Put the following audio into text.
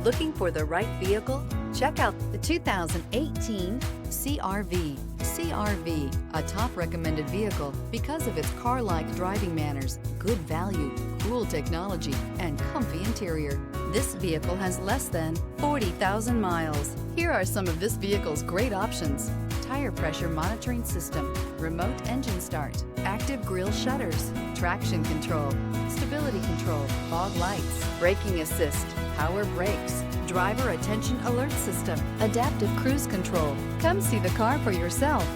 Looking for the right vehicle? Check out the 2018 CR-V. CR-V, a top recommended vehicle because of its car-like driving manners, good value, cool technology, and comfy interior. This vehicle has less than 40,000 miles. Here are some of this vehicle's great options: tire pressure monitoring system, remote engine start, active grille shutters, traction control, stability control, fog lights, braking assist, power brakes, driver attention alert system, adaptive cruise control. Come see the car for yourself.